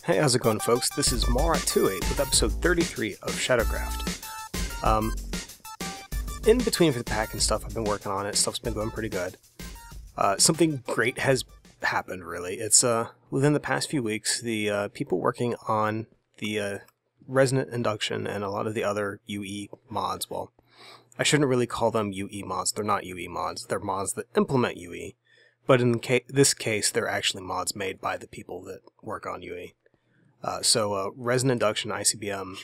Hey, how's it going, folks? This is Marat28 with episode 33 of SHADOWCRAFT. In between for the pack and stuff, I've been working on it. Stuff's been going pretty good. Something great has happened, really. It's within the past few weeks, the people working on the resonant induction and a lot of the other UE mods. Well, I shouldn't really call them UE mods. They're not UE mods. They're mods that implement UE. But in this case, they're actually mods made by the people that work on UE. So Resin Induction, ICBM,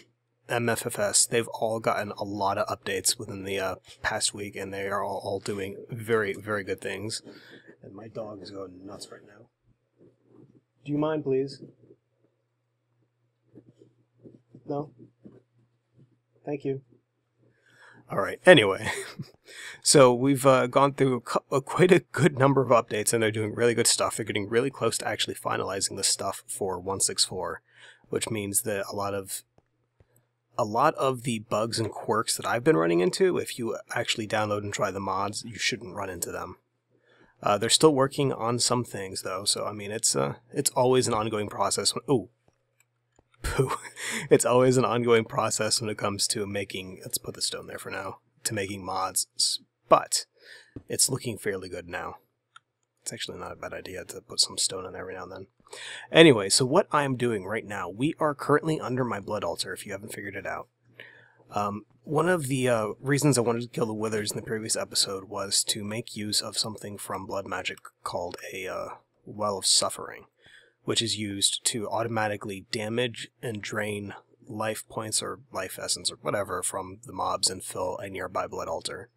MFFS, they've all gotten a lot of updates within the past week, and they are all doing very, very good things. And my dog is going nuts right now. Do you mind, please? No? Thank you. Alright, anyway. So we've gone through quite a good number of updates, and they're doing really good stuff. They're getting really close to actually finalizing the stuff for 1.6.4, which means that a lot of the bugs and quirks that I've been running into, if you actually download and try the mods, you shouldn't run into them. They're still working on some things, though, so I mean, it's always an ongoing process. It's always an ongoing process when it comes to making, let's put the stone there for now, to making mods, but it's looking fairly good now. It's actually not a bad idea to put some stone in every now and then. Anyway, so what I'm doing right now, we are currently under my blood altar, if you haven't figured it out. One of the reasons I wanted to kill the withers in the previous episode was to make use of something from blood magic called a well of suffering, which is used to automatically damage and drain life points or life essence or whatever from the mobs and fill a nearby blood altar.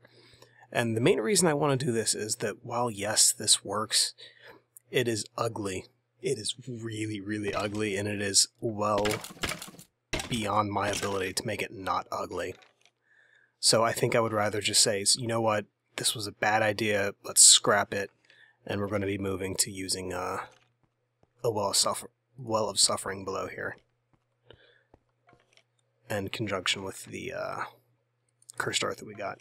And the main reason I want to do this is that while, yes, this works, it is ugly. It is really, really ugly, and it is well beyond my ability to make it not ugly. So I think I would rather just say, you know what, this was a bad idea, let's scrap it, and we're going to be moving to using a well of suffering below here, in conjunction with the cursed art that we got.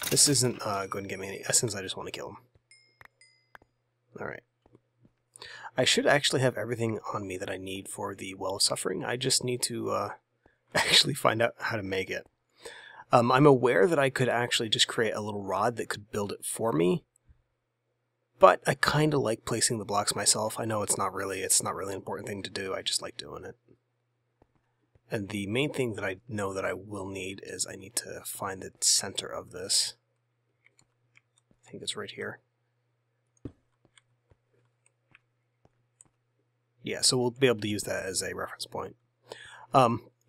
This isn't going to give me any essence, I just want to kill him. Alright. I should actually have everything on me that I need for the well of suffering. I just need to actually find out how to make it. I'm aware that I could actually just create a little rod that could build it for me, but I kind of like placing the blocks myself. I know it's not really an important thing to do, I just like doing it. And the main thing that I know that I will need is I need to find the center of this. I think it's right here. Yeah, so we'll be able to use that as a reference point.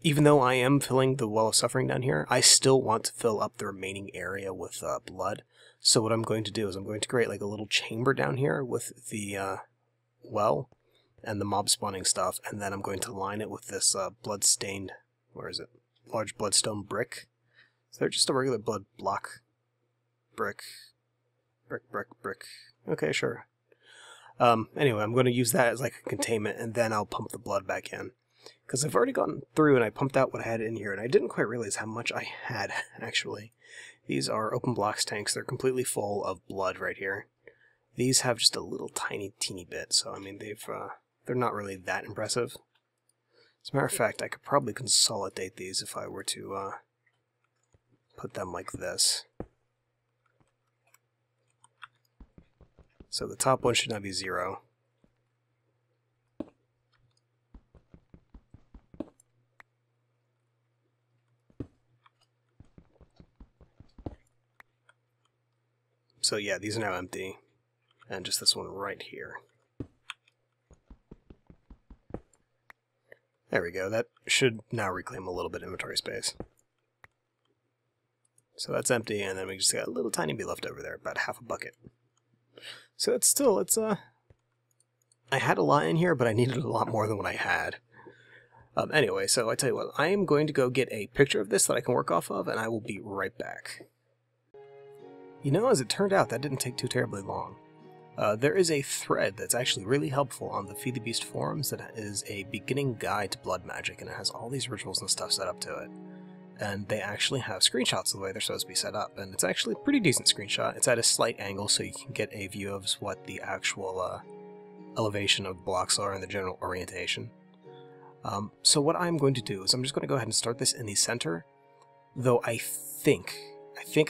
Even though I am filling the well of suffering down here, I still want to fill up the remaining area with blood. So what I'm going to do is I'm going to create like a little chamber down here with the well and the mob spawning stuff, and then I'm going to line it with this blood-stained, where is it? Large bloodstone brick. Is there just a regular blood block? Brick. Brick. Okay, sure. Anyway, I'm going to use that as like a containment, and then I'll pump the blood back in. Because I've already gone through and I pumped out what I had in here, and I didn't quite realize how much I had, actually. These are open blocks tanks. They're completely full of blood right here. These have just a little teeny bit, so I mean, they're not really that impressive. As a matter of fact, I could probably consolidate these if I were to put them like this. So the top one should now be 0. So yeah, these are now empty. And just this one right here. There we go, that should now reclaim a little bit of inventory space. So that's empty, and then we just got a little tiny bit left over there, about half a bucket. So it's still, I had a lot in here, but I needed a lot more than what I had. Anyway, so I tell you what, I am going to go get a picture of this that I can work off of, and I will be right back. You know, as it turned out, that didn't take too terribly long. There is a thread that's actually really helpful on the Feed the Beast forums that is a beginning guide to blood magic, and it has all these rituals and stuff set up to it. And they actually have screenshots of the way they're supposed to be set up, and it's actually a pretty decent screenshot. It's at a slight angle so you can get a view of what the actual elevation of blocks are and the general orientation. So what I'm going to do is I'm just going to go ahead and start this in the center, though I think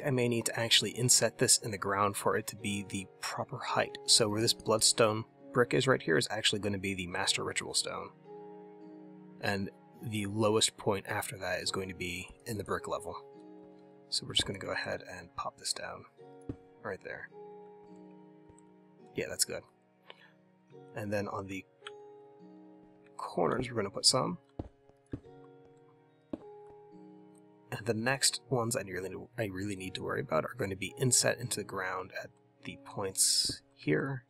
I may need to actually inset this in the ground for it to be the proper height. So where this bloodstone brick is right here is actually going to be the master ritual stone. And the lowest point after that is going to be in the brick level. So we're just going to go ahead and pop this down right there. Yeah, that's good. And then on the corners, we're going to put some. And the next ones I really need to worry about are going to be inset into the ground at the points here.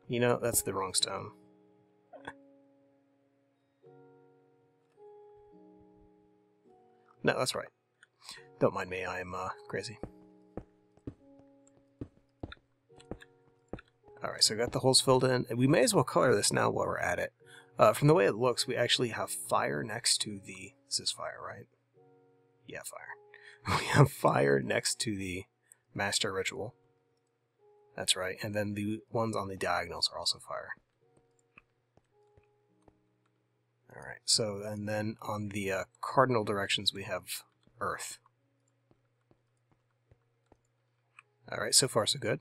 You know, that's the wrong stone. No, that's right. Don't mind me, I'm crazy. Alright, so I got the holes filled in. And we may as well color this now while we're at it. From the way it looks, we actually have fire next to the... This is fire, right? Yeah, fire. We have fire next to the master ritual. That's right. And then the ones on the diagonals are also fire. Alright, so, and then on the cardinal directions we have earth. Alright, so far so good.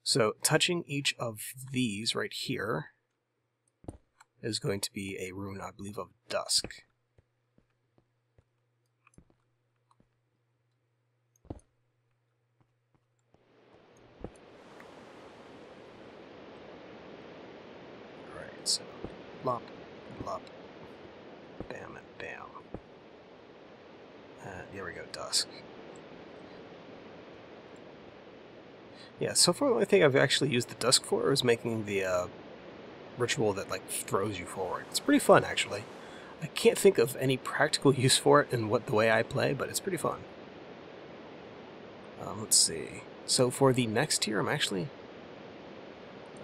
So, touching each of these right here is going to be a rune, I believe, of dusk. Alright, so, lop, lop, bam, and bam. And there we go, dusk. Yeah, so far the only thing I've actually used the dusk for is making the ritual that like throws you forward. It's pretty fun, actually. I can't think of any practical use for it in the way I play, but it's pretty fun. Let's see. So for the next tier, I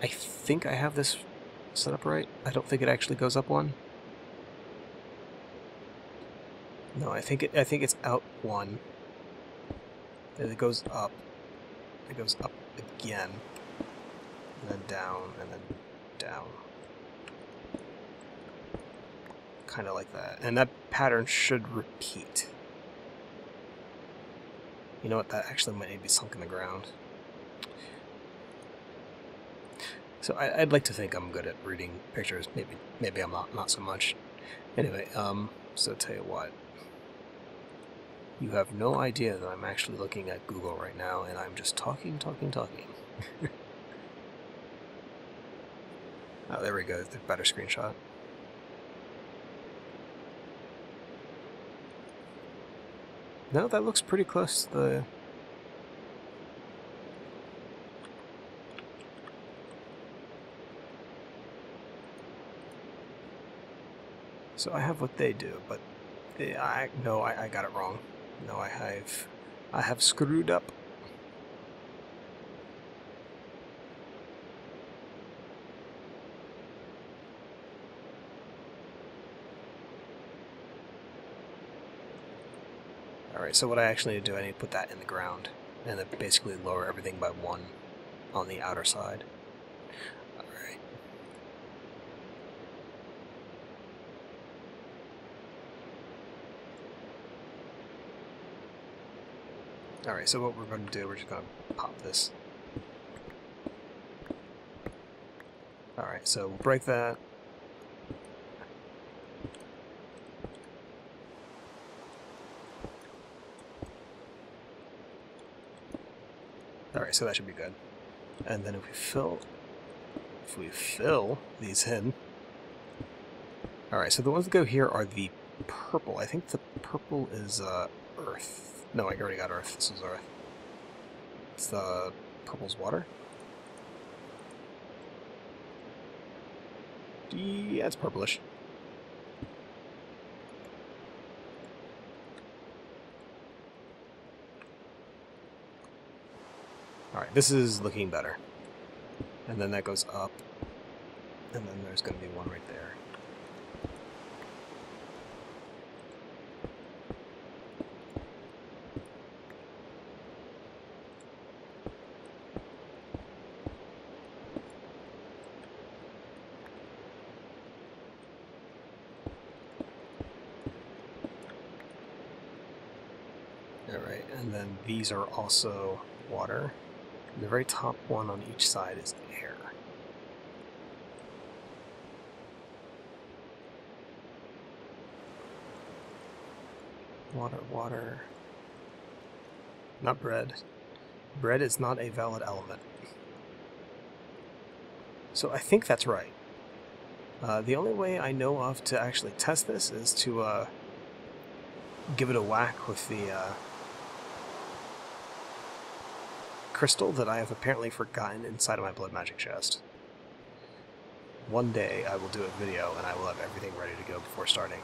think I have this set up right. I don't think it actually goes up one. No, I think it's out one. And it goes up. It goes up again, and then down, and then down. Kind of like that. And that pattern should repeat. You know what, that actually might need to be sunk in the ground. So I'd like to think I'm good at reading pictures. Maybe I'm not so much. Anyway, so tell you what. You have no idea that I'm actually looking at Google right now, and I'm just talking. Oh, there we go, the better screenshot. No, that looks pretty close to the... So I have what they do, but I got it wrong. No, I have screwed up. Alright, so what I actually need to do, I need to put that in the ground, and then basically lower everything by 1 on the outer side. Alright. Alright, so what we're going to do, we're just going to pop this. Alright, so we'll break that. Alright, so that should be good. And then if we fill these in... Alright, so the ones that go here are the purple. I think the purple is earth. No, I already got earth. This is earth. It's the purple's water. Yeah, it's purplish. Alright, this is looking better. And then that goes up. And then there's going to be one right there. Alright, and then these are also water. The very top one on each side is air. Water, water. Not bread. Bread is not a valid element. So I think that's right. The only way I know of to actually test this is to give it a whack with the crystal that I have apparently forgotten inside of my blood magic chest. One day I will do a video and I will have everything ready to go before starting.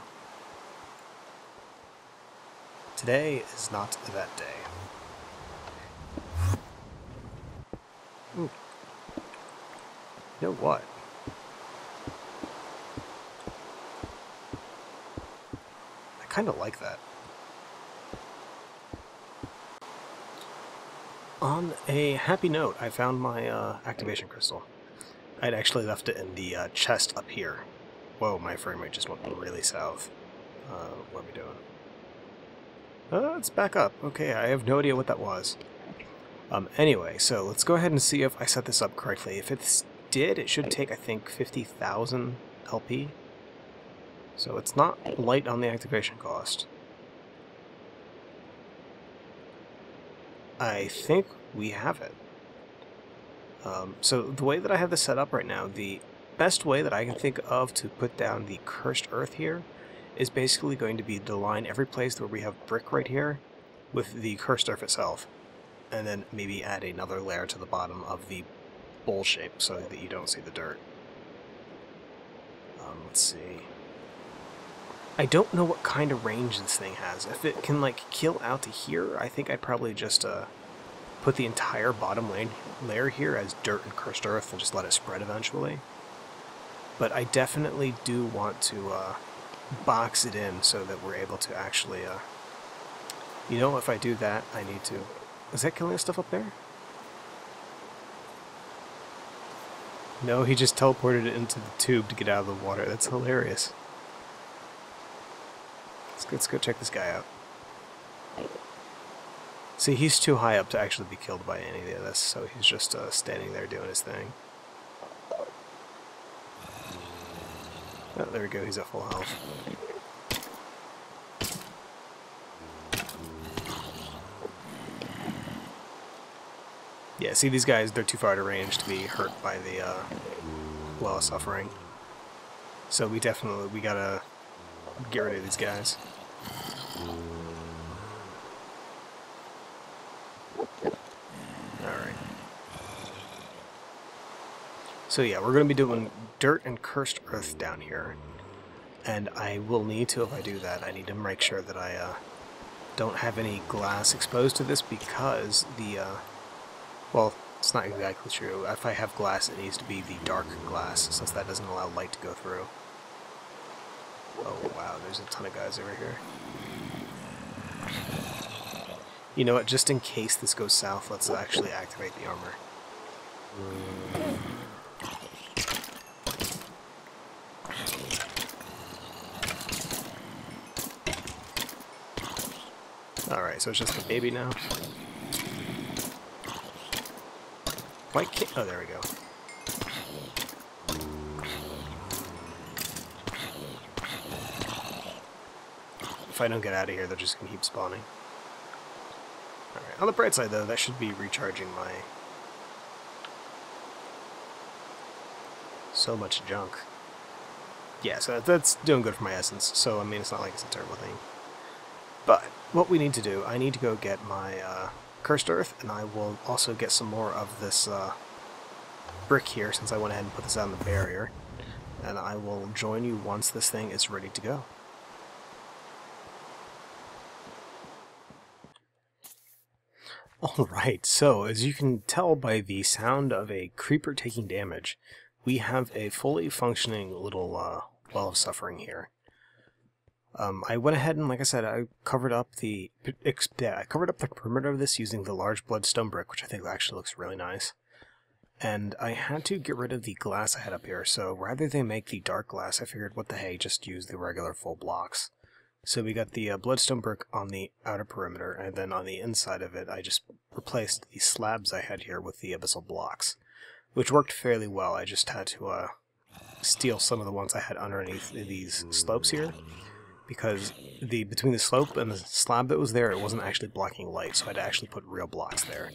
Today is not that day. Ooh. You know what? I kind of like that. On a happy note, I found my activation crystal. I'd actually left it in the chest up here. Whoa, my frame rate just went really south. What are we doing? It's back up. Okay, I have no idea what that was. Anyway, so let's go ahead and see if I set this up correctly. If it did, it should take, I think, 50,000 LP. So it's not light on the activation cost. I think we have it. So the way that I have this set up right now, the best way that I can think of to put down the cursed earth here is basically going to be to line every place where we have brick right here with the cursed earth itself. And then maybe add another layer to the bottom of the bowl shape so that you don't see the dirt. Let's see. I don't know what kind of range this thing has. If it can, like, kill out to here, I think I'd probably just put the entire bottom layer here as dirt and cursed earth and just let it spread eventually. But I definitely do want to box it in so that we're able to actually... You know, if I do that, I need to... Is that killing stuff up there? No, he just teleported it into the tube to get out of the water. That's hilarious. Let's go check this guy out. See, he's too high up to actually be killed by any of this, so he's just standing there doing his thing. Oh, there we go, he's at full health. Yeah, see, these guys, they're too far out of range to be hurt by the well of suffering. So we gotta get rid of these guys. Alright. So yeah, we're going to be doing dirt and cursed earth down here. And I will need to, if I do that, I need to make sure that I don't have any glass exposed to this because the... well, it's not exactly true. If I have glass, it needs to be the dark glass, since that doesn't allow light to go through. Oh wow, there's a ton of guys over here. You know what, just in case this goes south, let's actually activate the armor. Alright, so it's just a baby now. Why can't... Oh, there we go. If I don't get out of here, they're just going to keep spawning. Alright, on the bright side though, that should be recharging my... so much junk. Yeah, so that's doing good for my essence, so I mean, it's not like it's a terrible thing. But, what we need to do, I need to go get my cursed earth, and I will also get some more of this brick here, since I went ahead and put this out on the barrier. And I will join you once this thing is ready to go. Alright, so as you can tell by the sound of a creeper taking damage, we have a fully functioning little well of suffering here. I went ahead and, like I said, I covered up the perimeter of this using the large bloodstone brick, which I think actually looks really nice. And I had to get rid of the glass I had up here, so rather than make the dark glass, I figured, what the hey, just use the regular full blocks. So we got the bloodstone brick on the outer perimeter, and then on the inside of it I just replaced the slabs I had here with the abyssal blocks, which worked fairly well. I just had to steal some of the ones I had underneath these slopes here, because between the slope and the slab that was there, it wasn't actually blocking light, so I had to actually put real blocks there.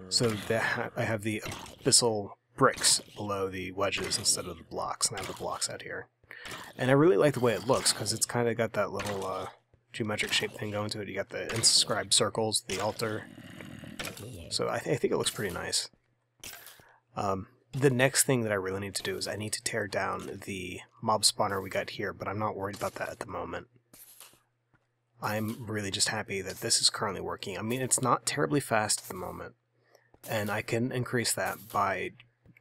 So I have the abyssal bricks below the wedges instead of the blocks, and I have the blocks out here. And I really like the way it looks, because it's kind of got that little geometric shape thing going to it. You got the inscribed circles, the altar. So I think it looks pretty nice. The next thing that I really need to do is I need to tear down the mob spawner we got here, but I'm not worried about that at the moment. I'm really just happy that this is currently working. I mean, it's not terribly fast at the moment, and I can increase that by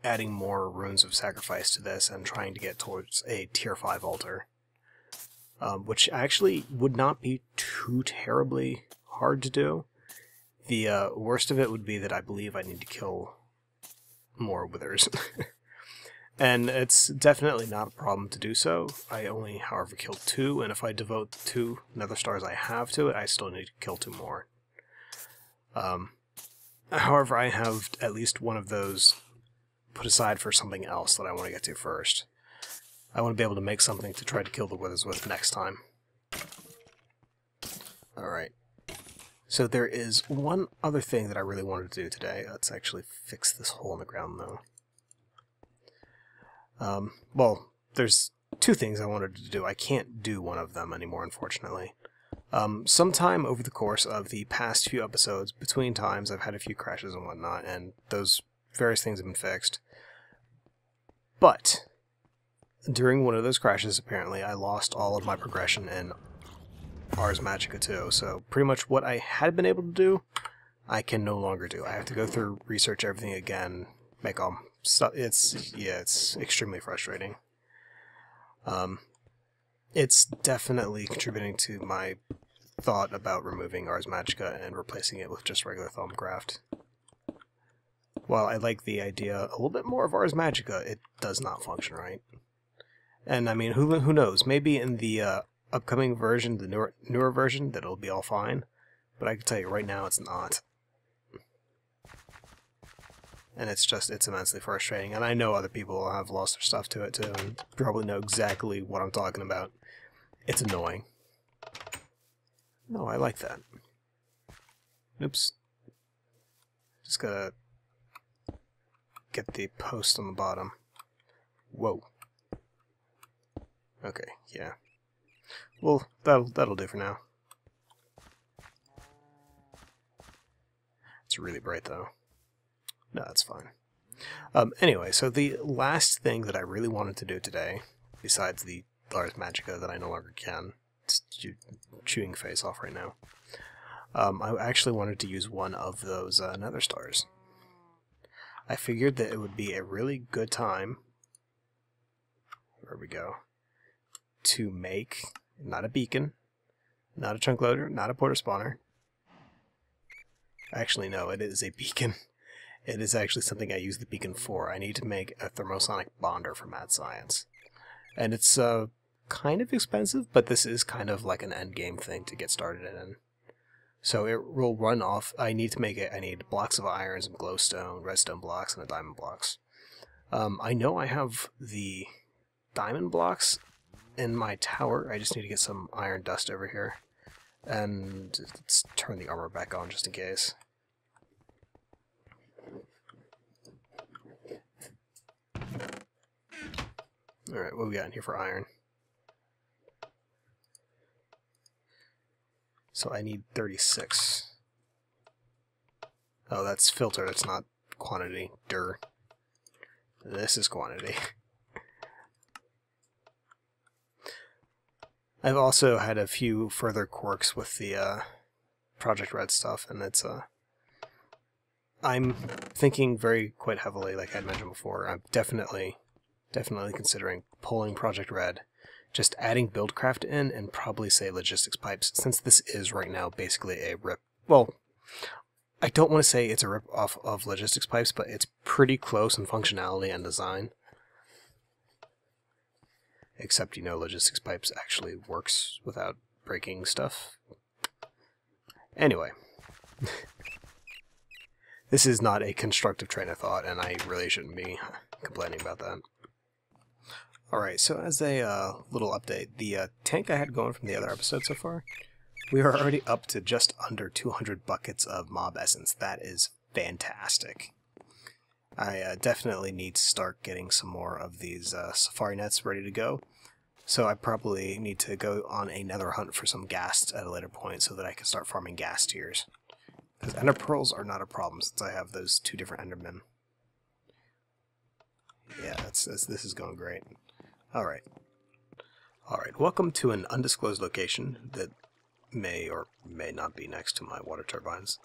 adding more runes of sacrifice to this and trying to get towards a tier 5 altar, which actually would not be too terribly hard to do. The worst of it would be that I believe I need to kill more withers. And it's definitely not a problem to do so. I only, however, killed 2, and if I devote the 2 Nether Stars I have to it, I still need to kill 2 more. However, I have at least one of those put aside for something else that I want to get to first. I want to be able to make something to try to kill the withers with next time. Alright. So there is one other thing that I really wanted to do today. Let's actually fix this hole in the ground, though. Well, there's 2 things I wanted to do. I can't do one of them anymore, unfortunately. Sometime over the course of the past few episodes, between times, I've had a few crashes and whatnot, and those various things have been fixed. But during one of those crashes, apparently, I lost all of my progression in Ars Magica 2, so pretty much what I had been able to do, I can no longer do. I have to go through, research everything again, make all stuff. It's extremely frustrating. It's definitely contributing to my thought about removing Ars Magica and replacing it with just regular SHADOWCRAFT. While I like the idea a little bit more of Ars Magica, it does not function right. And I mean, who knows? Maybe in the upcoming version, the newer version, that it'll be all fine. But I can tell you right now, it's not. And it's immensely frustrating. And I know other people have lost their stuff to it too, and probably know exactly what I'm talking about. It's annoying. No, I like that. Oops. Just gotta get the post on the bottom. Whoa. Okay, yeah. Well, that'll do for now. It's really bright though. No, that's fine. Anyway, so the last thing that I really wanted to do today, besides the Ars Magica that I no longer can, it's chewing face off right now, I actually wanted to use one of those Nether Stars. I figured that it would be a really good time, there we go, to make, not a beacon, not a chunk loader, not a porter spawner. Actually, no, it is a beacon. It is actually something I use the beacon for. I need to make a thermosonic bonder for mad science. And it's kind of expensive, but this is kind of like an endgame thing to get started in. So it will run off. I need to make it. I need blocks of iron, some glowstone, redstone blocks, and a diamond blocks. I know I have the diamond blocks in my tower. I just need to get some iron dust over here. And let's turn the armor back on just in case. Alright, what we got in here for iron? So I need 36. Oh, that's filter, that's not quantity. Dur. This is quantity. I've also had a few further quirks with the Project Red stuff, and it's I'm thinking quite heavily, like I mentioned before. I'm definitely considering pulling Project Red, just adding Buildcraft in, and probably say Logistics Pipes, since this is right now basically a rip. Well, I don't want to say it's a rip off of Logistics Pipes, but it's pretty close in functionality and design. Except, you know, Logistics Pipes actually works without breaking stuff. Anyway. This is not a constructive train of thought, and I really shouldn't be complaining about that. Alright, so as a little update, the tank I had going from the other episode so far, we are already up to just under 200 buckets of mob essence. That is fantastic. I definitely need to start getting some more of these safari nets ready to go, so I probably need to go on a nether hunt for some ghast at a later point so that I can start farming ghast tears. Because ender pearls are not a problem since I have those 2 different endermen. Yeah, this is going great. Alright. Alright, welcome to an undisclosed location that may or may not be next to my water turbines.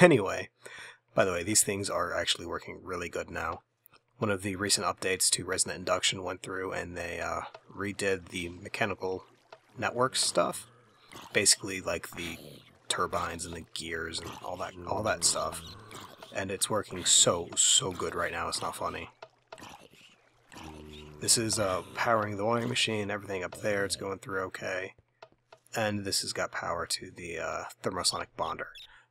Anyway, by the way, these things are actually working really good now. One of the recent updates to Resonant Induction went through and they redid the mechanical network stuff. Basically like the turbines and the gears and all that stuff. And it's working so good right now, it's not funny. This is powering the wiring machine, everything up there, it's going through okay. And this has got power to the thermosonic bonder.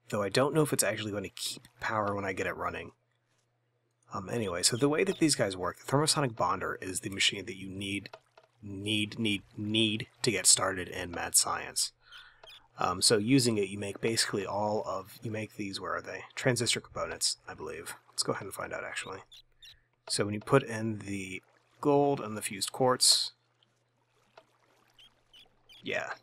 Though I don't know if it's actually going to keep power when I get it running. Anyway, so the way that these guys work, the thermosonic bonder is the machine that you need to get started in mad science. So using it, you make basically you make these, where are they? Transistor components, I believe. Let's go ahead and find out, actually. So when you put in the gold and the fused quartz, yeah.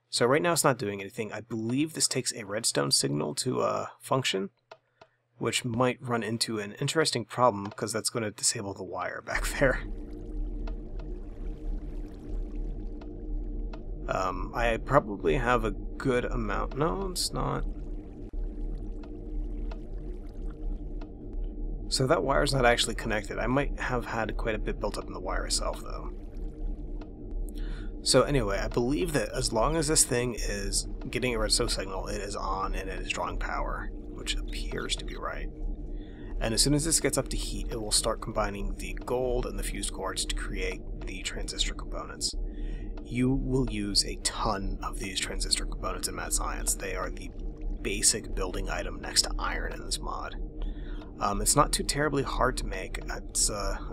So right now it's not doing anything. I believe this takes a redstone signal to function, which might run into an interesting problem because that's going to disable the wire back there. I probably have a good amount. No, it's not. So that wire's not actually connected. I might have had quite a bit built up in the wire itself, though. So anyway, I believe that as long as this thing is getting a redstone signal, it is on and it is drawing power, which appears to be right. And as soon as this gets up to heat, it will start combining the gold and the fused quartz to create the transistor components. You will use a ton of these transistor components in mad science. They are the basic building item next to iron in this mod. It's not too terribly hard to make.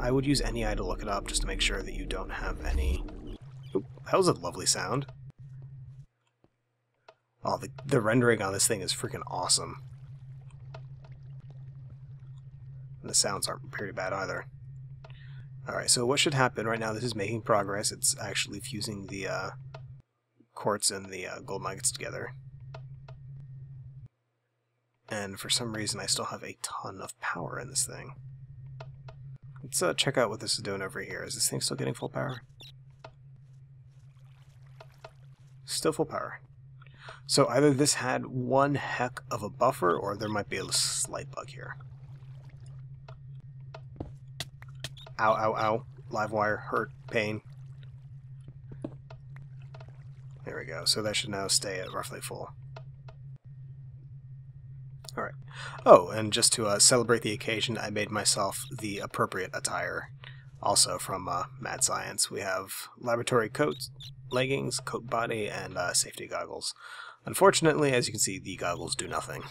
I would use NEI to look it up just to make sure that you don't have any... Oop, that was a lovely sound. Oh, the rendering on this thing is freaking awesome. And the sounds aren't pretty bad either. Alright, so what should happen right now, this is making progress. It's actually fusing the quartz and the gold nuggets together. And for some reason I still have a ton of power in this thing. Let's check out what this is doing over here. Is this thing still getting full power? Still full power. So either this had one heck of a buffer, or there might be a slight bug here. Ow, ow, ow. Live wire, hurt, pain. There we go. So that should now stay at roughly full. Alright. Oh, and just to celebrate the occasion, I made myself the appropriate attire. Also from Mad Science. We have laboratory coats, leggings, coat body, and safety goggles. Unfortunately, as you can see, the goggles do nothing.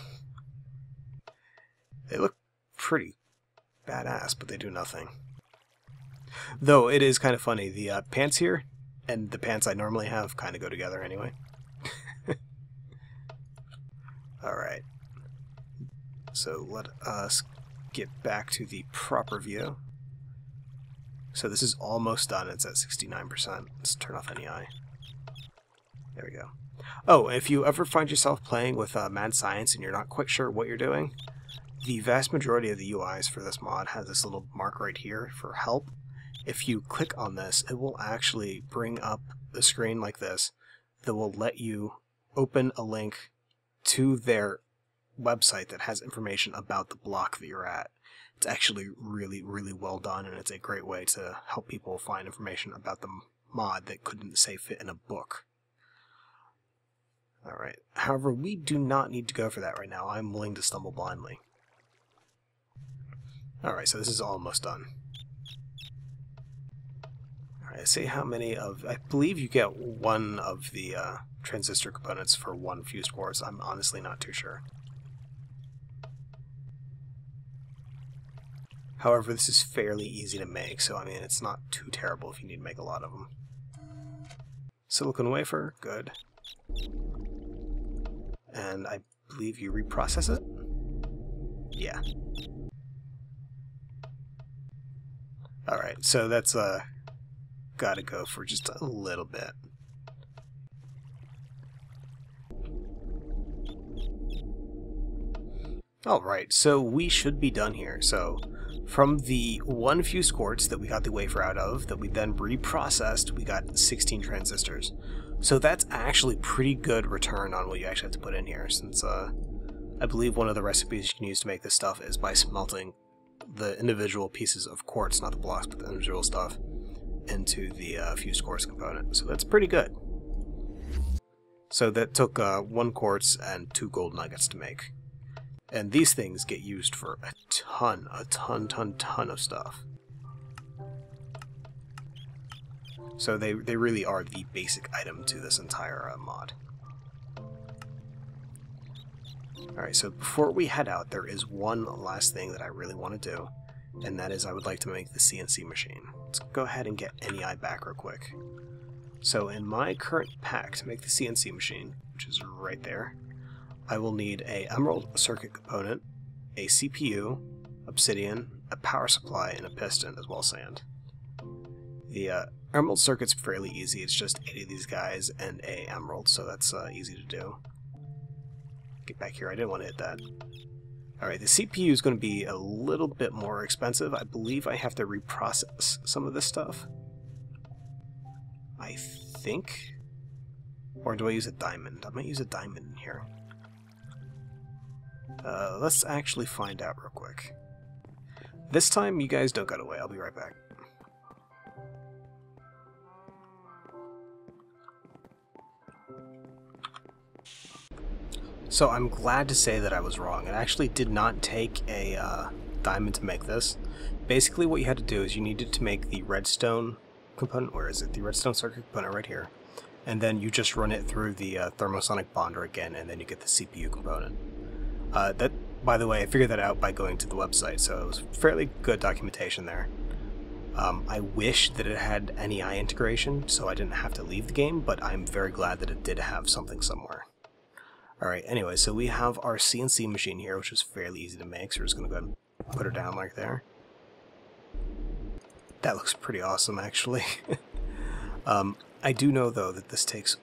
They look pretty badass, but they do nothing. Though it is kind of funny, the pants here and the pants I normally have kind of go together anyway. Alright. So let us get back to the proper view. So this is almost done. It's at 69%. Let's turn off NEI. There we go. Oh, if you ever find yourself playing with Mad Science and you're not quite sure what you're doing, the vast majority of the UIs for this mod has this little mark right here for help. If you click on this, it will actually bring up a screen like this that will let you open a link to their website that has information about the block that you're at. It's actually really well done, and it's a great way to help people find information about the mod that couldn't, say, fit in a book. Alright, however, we do not need to go for that right now. I'm willing to stumble blindly. Alright, so this is almost done. Alright, say how many of... I believe you get one of the transistor components for one fused quartz. I'm honestly not too sure. However, this is fairly easy to make, so I mean, it's not too terrible if you need to make a lot of them. Silicon wafer, good. And I believe you reprocess it? Yeah. Alright, so that's gotta go for just a little bit. Alright, so we should be done here. So, from the one fused quartz that we got the wafer out of, that we then reprocessed, we got 16 transistors. So that's actually pretty good return on what you actually have to put in here, since I believe one of the recipes you can use to make this stuff is by smelting the individual pieces of quartz, not the blocks, but the individual stuff, into the fused quartz component. So that's pretty good. So that took 1 quartz and 2 gold nuggets to make. And these things get used for a ton of stuff. So they really are the basic item to this entire mod. Alright, so before we head out, there is one last thing that I really want to do, and that is I would like to make the CNC machine. Let's go ahead and get NEI back real quick. So in my current pack to make the CNC machine, which is right there, I will need a emerald circuit component, a CPU, obsidian, a power supply, and a piston, as well as sand. The emerald circuit's fairly easy, it's just 8 of these guys and a emerald, so that's easy to do. Get back here, I didn't want to hit that. Alright, the CPU is going to be a little bit more expensive. I believe I have to reprocess some of this stuff. I think. Or do I use a diamond? I might use a diamond in here. Let's actually find out real quick. This time, you guys don't go away. I'll be right back. So I'm glad to say that I was wrong. It actually did not take a diamond to make this. Basically what you had to do is you needed to make the redstone component, where is it? The redstone circuit component right here. And then you just run it through the thermosonic bonder again, and then you get the CPU component. That, by the way, I figured that out by going to the website, so it was fairly good documentation there. I wish that it had NEI integration, so I didn't have to leave the game, but I'm very glad that it did have something somewhere. Alright, anyway, so we have our CNC machine here, which is fairly easy to make, so we're just going to go ahead and put her down like there. That looks pretty awesome, actually. I do know, though, that this takes...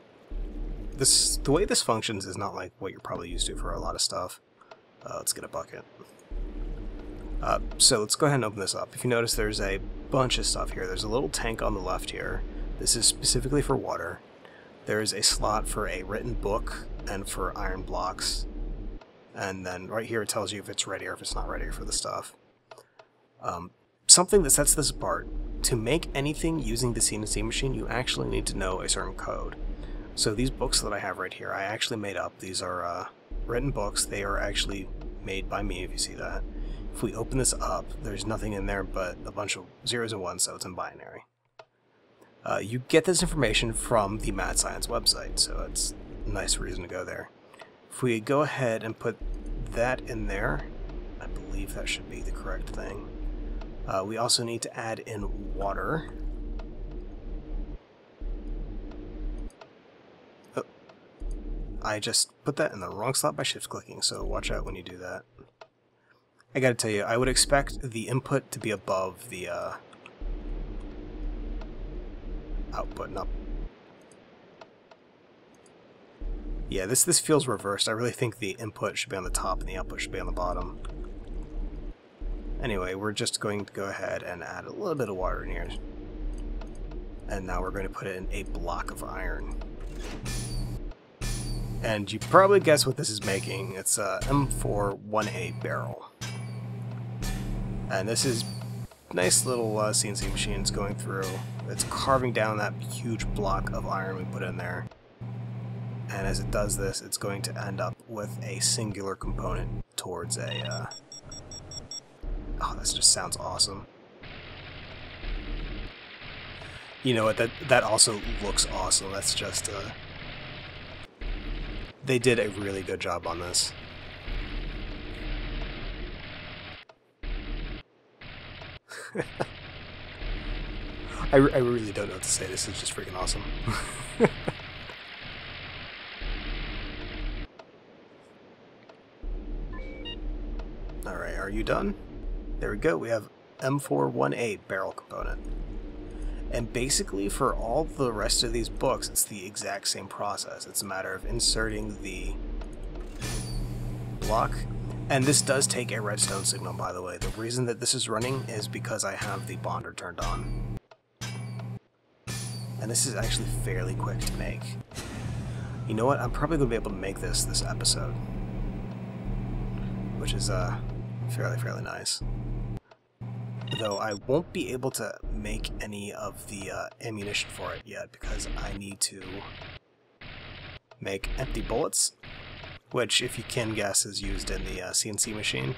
the way this functions is not like what you're probably used to for a lot of stuff. Let's get a bucket. So let's go ahead and open this up. If you notice, there's a bunch of stuff here. There's a little tank on the left here. This is specifically for water. There's a slot for a written book and for iron blocks. And then right here it tells you if it's ready or if it's not ready for the stuff. Something that sets this apart, to make anything using the CNC machine, you actually need to know a certain code. So these books that I have right here, I actually made up. These are written books. They are actually made by me, if you see that. If we open this up, there's nothing in there but a bunch of zeros and ones, so it's in binary. You get this information from the Mad Science website, so it's a nice reason to go there. If we go ahead and put that in there, I believe that should be the correct thing. We also need to add in water. Oh, I just put that in the wrong slot by shift clicking, so watch out when you do that. I gotta tell you, I would expect the input to be above the output, not... Yeah, this feels reversed. I really think the input should be on the top and the output should be on the bottom. Anyway, we're just going to go ahead and add a little bit of water in here. And now we're going to put in a block of iron. And you probably guess what this is making. It's a M418 barrel. And this is nice little CNC machines going through. It's carving down that huge block of iron we put in there. And as it does this, it's going to end up with a singular component towards a... Oh, this just sounds awesome. You know what, that also looks awesome. That's just, they did a really good job on this. I really don't know what to say. This is just freaking awesome. Alright, are you done? There we go. We have M41A barrel component. And basically for all the rest of these books, it's the exact same process. It's a matter of inserting the block. And this does take a redstone signal, by the way. The reason that this is running is because I have the bonder turned on. And this is actually fairly quick to make. You know what? I'm probably going to be able to make this episode. Which is fairly nice. Though I won't be able to make any of the ammunition for it yet because I need to make empty bullets, which, if you can guess, is used in the CNC machine.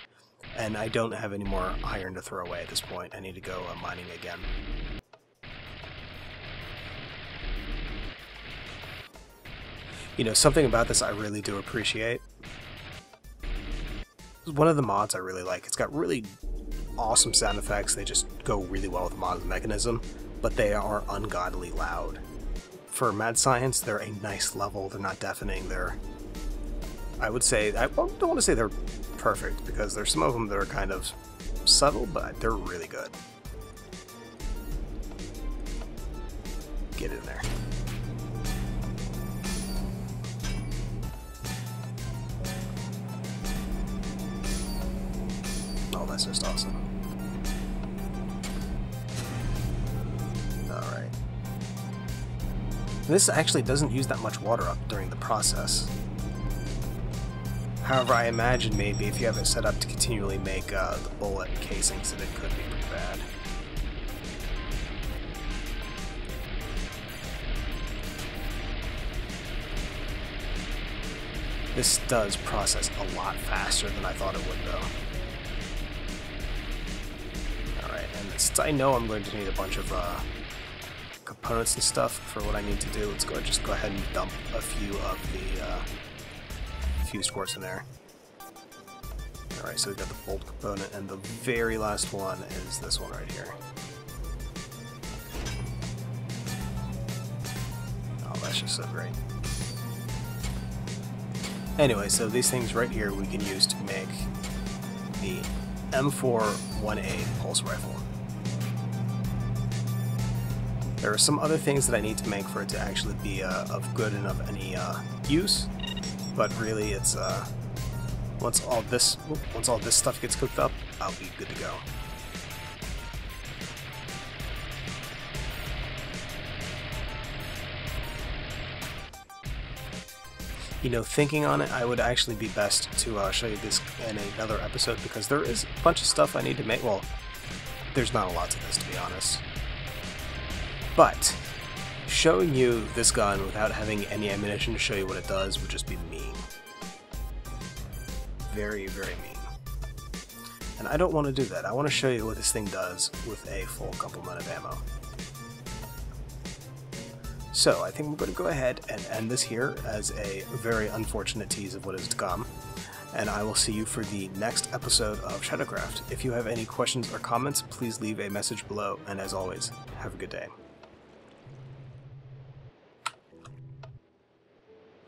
And I don't have any more iron to throw away at this point. I need to go mining again. You know, something about this I really do appreciate. One of the mods I really like. It's got really awesome sound effects. They just go really well with the mod mechanism, but they are ungodly loud. For mad science, they're a nice level. They're not deafening. They're, I would say, I don't want to say they're perfect, because there's some of them that are kind of subtle, but they're really good. Get in there. Oh, that's just awesome. Alright. This actually doesn't use that much water up during the process. However, I imagine maybe if you have it set up to continually make the bullet casings, that it could be pretty bad. This does process a lot faster than I thought it would, though. Since I know I'm going to need a bunch of components and stuff for what I need to do, let's just go ahead and dump a few of the fused quartz in there. Alright, so we've got the bolt component, and the very last one is this one right here. Oh, that's just so great. Anyway, so these things right here we can use to make the M41A pulse rifle. There are some other things that I need to make for it to actually be of good and of any use, but really it's once all this stuff gets cooked up, I'll be good to go. You know, thinking on it, I would actually be best to show you this in another episode, because there is a bunch of stuff I need to make. Well, there's not a lot to this, to be honest. But showing you this gun without having any ammunition to show you what it does would just be mean. Very, very mean. And I don't want to do that. I want to show you what this thing does with a full complement of ammo. So I think we're going to go ahead and end this here as a very unfortunate tease of what is to come. And I will see you for the next episode of SHADOWCRAFT. If you have any questions or comments, please leave a message below. And as always, have a good day.